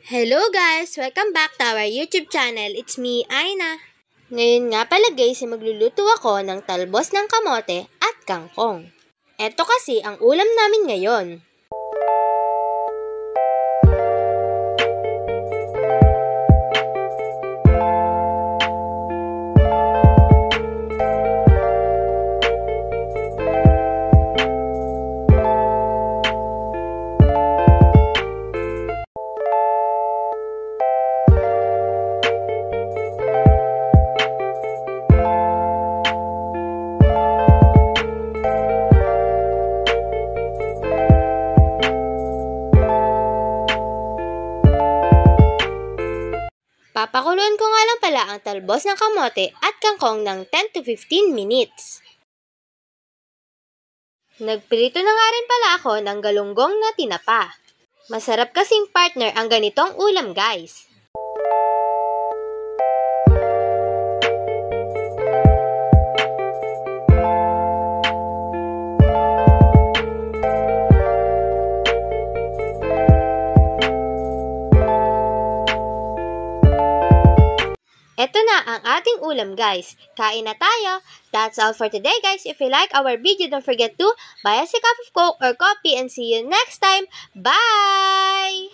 Hello guys! Welcome back to our YouTube channel. It's me, Aina. Ngayon nga pala guys, magluluto ako ng talbos ng kamote at kangkong. Ito kasi ang ulam namin ngayon. Papakuluan ko nga lang pala ang talbos ng kamote at kangkong ng 10 to 15 minutes. Nagprito na nga rin pala ako ng galunggong na tinapa. Masarap kasing partner ang ganitong ulam guys. Ito na ang ating ulam guys. Kain na tayo. That's all for today guys. If you like our video, don't forget to buy us a cup of Coke or coffee and see you next time. Bye!